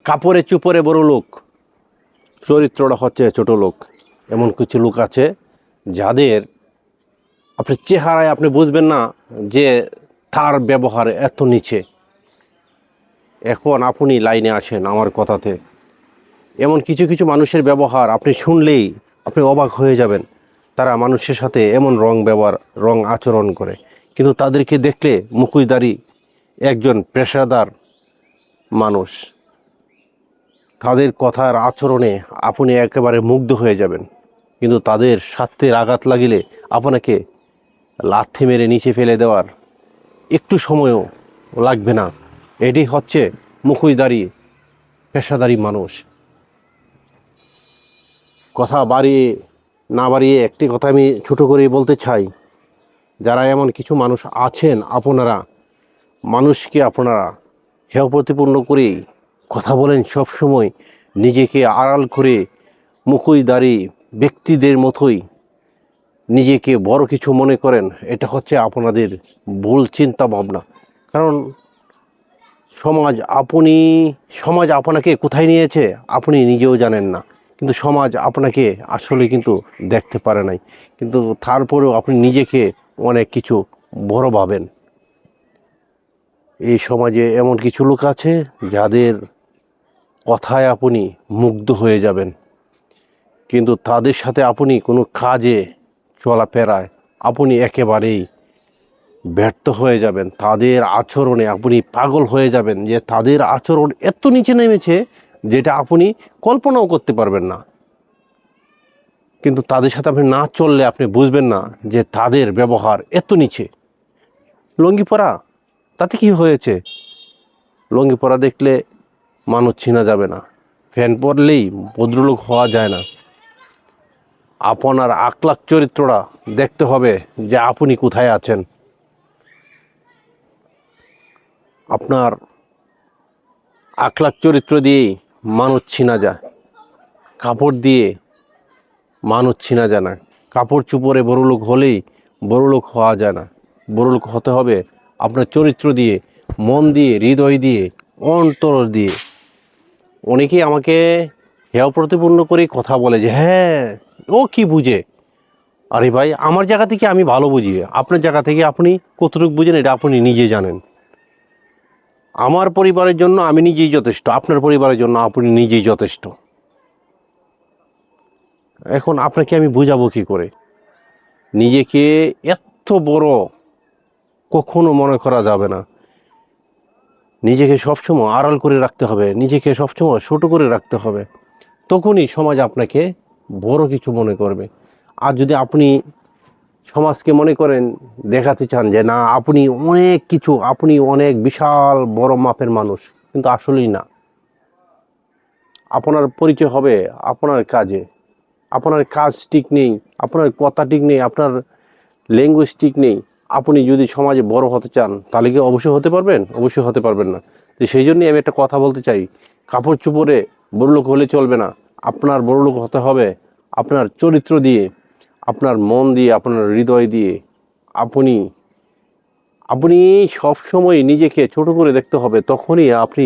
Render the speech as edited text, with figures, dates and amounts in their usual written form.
কাপড়ে চুপড়ে বড় লোক, চরিত্রটা হচ্ছে ছোট লোক। এমন কিছু লোক আছে যাদের আপনি চেহারায় আপনি বুঝবেন না যে তার ব্যবহার এত নিচে। এখন আপনি লাইনে আসেন আমার কথাতে। এমন কিছু কিছু মানুষের ব্যবহার আপনি শুনলেই আপনি অবাক হয়ে যাবেন। তারা মানুষের সাথে এমন রং আচরণ করে, কিন্তু তাদেরকে দেখলে মুখোশধারী একজন পেশাদার মানুষ। তাদের কথার আচরণে আপনি একেবারে মুগ্ধ হয়ে যাবেন, কিন্তু তাদের স্বার্থের আঘাত লাগিলে আপনাকে লাথি মেরে নিচে ফেলে দেওয়ার একটু সময়ও লাগবে না। এটি হচ্ছে মুখোশধারী পেশাদারী মানুষ। কথা না বাড়িয়ে একটি কথা আমি ছোট করে বলতে চাই, যারা এমন কিছু মানুষ আছেন, মানুষকে আপনারা হেয় প্রতিপন্ন করে কথা বলেন সব সময়, নিজেকে আড়াল করে মুখোশধারী ব্যক্তিদের মতোই নিজেকে বড় কিছু মনে করেন। এটা হচ্ছে আপনাদের ভুল চিন্তা ভাবনা। কারণ সমাজ আপনাকে কোথায় নিয়েছে আপনি নিজেও জানেন না, কিন্তু সমাজ আপনাকে আসলে কিন্তু দেখতে পারে নাই, কিন্তু তারপরেও আপনি নিজেকে অনেক কিছু বড় ভাবেন। এই সমাজে এমন কিছু লোক আছে যাদের কথায় আপনি মুগ্ধ হয়ে যাবেন, কিন্তু তাদের সাথে আপনি কোনো কাজে চলাফেরায় আপনি একেবারেই ব্যর্থ হয়ে যাবেন। তাদের আচরণে আপনি পাগল হয়ে যাবেন, যে তাদের আচরণ এত নিচে নেমেছে যেটা আপনি কল্পনাও করতে পারবেন না। কিন্তু তাদের সাথে আপনি না চললে আপনি বুঝবেন না যে তাদের ব্যবহার এত নিচে। লুঙ্গি পরা, তাতে কি হয়েছে? লুঙ্গি পরা দেখলে মানুষ চেনা যাবে না, ফ্যান পরলেই ভদ্রলোক হওয়া যায় না। আপনার আখলাক চরিত্রটা দেখতে হবে যে আপনি কোথায় আছেন। আপনার আখলাক চরিত্র দিয়েই মানুষ চেনা যায়, কাপড় দিয়ে মানুষ চেনা যায় না। কাপড় চুপড়ে বড়লোক হলেই বড়লোক হওয়া যায় না। বড়লোক হতে হবে আপনার চরিত্র দিয়ে, মন দিয়ে, হৃদয় দিয়ে, অন্তর দিয়ে। অনেকেই আমাকে হেয় প্রতিপন্ন করে কথা বলে যে হ্যাঁ, ও কি বুঝে। আরে ভাই, আমার জায়গা থেকে আমি ভালো বুঝি, আপনার জায়গা থেকে আপনি কতটুকু বুঝেন এটা আপনি নিজে জানেন। আমার পরিবারের জন্য আমি নিজেই যথেষ্ট, আপনার পরিবারের জন্য আপনি নিজেই যথেষ্ট। এখন আপনাকে আমি বুঝাবো কি করে? নিজেকে এত বড় কখনো মনে করা যাবে না। নিজেকে সবসময় আড়াল করে রাখতে হবে, নিজেকে সবসময় ছোট করে রাখতে হবে। তখনই সমাজ আপনাকে বড় কিছু মনে করবে। আর যদি আপনি সমাজকে মনে করেন, দেখাতে চান যে না আপনি অনেক কিছু, আপনি অনেক বিশাল বড় মাপের মানুষ, কিন্তু আসলেই না। আপনার পরিচয় হবে আপনার কাজে। আপনার কাজ ঠিক নেই, আপনার কথা ঠিক নেই, আপনার ল্যাঙ্গুয়েজ ঠিক নেই। আপনি যদি সমাজে বড় হতে চান তাহলে কি অবশ্যই হতে পারবেন? অবশ্যই হতে পারবেন না। তো সেই জন্যই আমি একটা কথা বলতে চাই, কাপড় চোপড়ে বড়লোক হলে চলবে না। আপনার বড়লোক হতে হবে আপনার চরিত্র দিয়ে, আপনার মন দিয়ে, আপনার হৃদয় দিয়ে। আপনি আপনি সবসময় নিজেকে ছোট করে দেখতে হবে, তখনই আপনি